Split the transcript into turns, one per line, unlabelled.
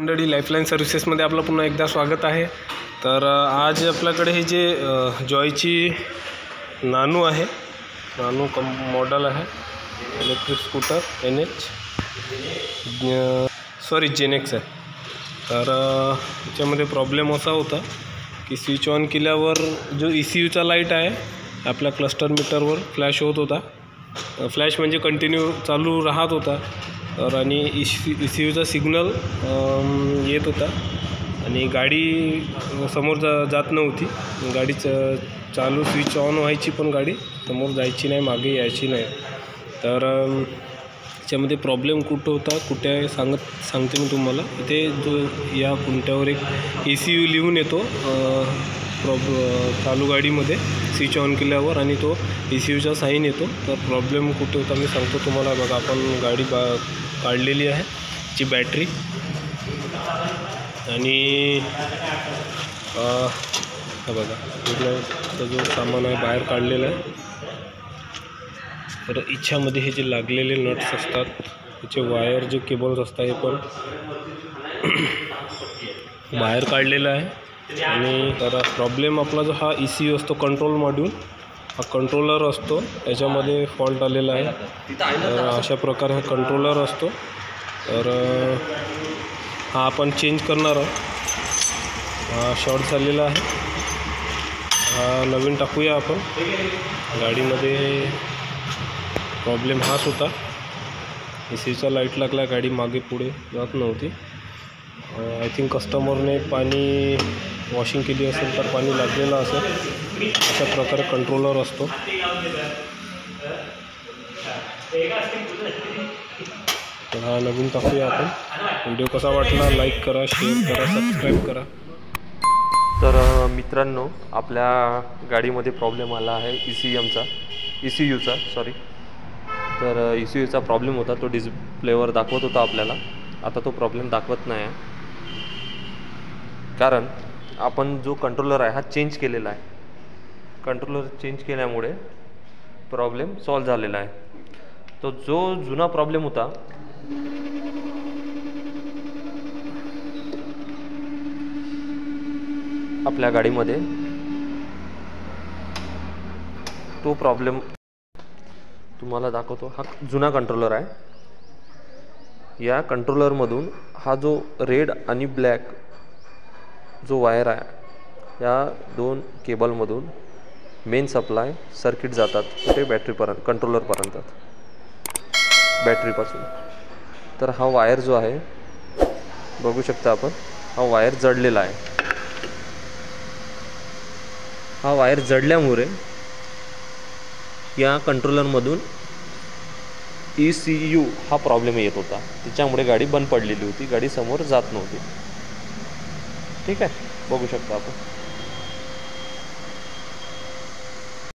मंडळी, लाईफलाईन सर्व्हिसेसमध्ये आपलं पुन्हा एकदा स्वागत आहे. तर आज आपल्याकडे हे जे जॉयची नानू आहे, नानू मॉडल आहे, इलेक्ट्रिक स्कूटर जेनेक्स आहे. तर याच्यामध्ये प्रॉब्लेम असा होता की स्विच ऑन केल्यावर जो ECUचा लाईट आहे आपल्या क्लस्टर मीटरवर फ्लॅश होत होता. फ्लॅश म्हणजे कंटिन्यू चालू राहत होता. तर आणि ECUचा सिग्नल येत होता आणि गाडी समोर जात नव्हती. गाडी चालू स्विच ऑन व्हायची पण गाडी समोर जायची नाही, मागे यायची नाही. तर त्याच्यामध्ये प्रॉब्लेम कुठं होता, कुठे सांगते मी तुम्हाला. इथे जो या कुंट्यावर एक ECU लिहून येतो चालू गाडीमध्ये स्विच ऑन केल्यावर, आणि तो ECUचा साईन येतो. तर प्रॉब्लेम कुठे होता मी सांगतो तुम्हाला. बघा, आपण गाडी काढलेली आहे ची बॅटरी, आणि बघा इथला जो सामान आहे बाहेर काढलेला आहे. तर याच्यामध्ये हे जे लागलेले नट्स असतात, त्याचे वायर जे केबल्स असतात हे पण बाहेर काढलेलं आहे. आणि तर प्रॉब्लेम आपला जो हा ECU असतो, कंट्रोल मॉड्यूल, हा कंट्रोलर असतो, याच्यामध्ये फॉल्ट आलेला आहे. तर अशा प्रकारे हा कंट्रोलर असतो. तर हा आपण चेंज करणार आहोत. हा शॉर्ट झालेला आहे, हा नवीन टाकूया आपण. गाडीमध्ये प्रॉब्लेम हाच होता, ECUचा लाईट लागला, गाडी मागे पुढे जात नव्हती. आय थिंक कस्टमरने पाणी वॉशिंग केली असेल तर पाणी लागलेलं असेल. अशा प्रकारे कंट्रोलर असतो. तर हा नवीन टाकूया आपण. व्हिडिओ कसा वाटला लाईक करा, शेअर करा, सबस्क्राईब करा.
तर मित्रांनो, आपल्या गाडीमध्ये प्रॉब्लेम आला आहे ECUचा सॉरी. तर ECUचा प्रॉब्लेम होता, तो डिस्प्लेवर दाखवत होता आपल्याला. आता तो प्रॉब्लेम दाखवत नाही आहे, कारण आपण जो कंट्रोलर आहे हा चेंज केलेला आहे. कंट्रोलर चेंज केल्यामुळे प्रॉब्लेम सॉल्व झालेला आहे. तो जो जुना प्रॉब्लेम होता, आपल्या गाडीमध्ये तो प्रॉब्लेम तुम्हाला दाखवतो. हा जुना कंट्रोलर आहे. या कंट्रोलरमधून हा जो रेड आणि ब्लॅक जो वायर आहे, या दोन केबलमधून मेन सप्लाय सर्किट जातात कुठे, बॅटरीपर्यंत, कंट्रोलरपर्यंत, बॅटरीपासून. तर हा वायर जो आहे बघू शकता आपण, हा वायर जळलेला आहे. हा वायर जळल्यामुळे या कंट्रोलरमधून ECU हा प्रॉब्लेम येत होता. त्याच्यामुळे गाडी बंद पडलेली होती, गाडी समोर जात नव्हती. ठीक आहे, बघू शकता आपण.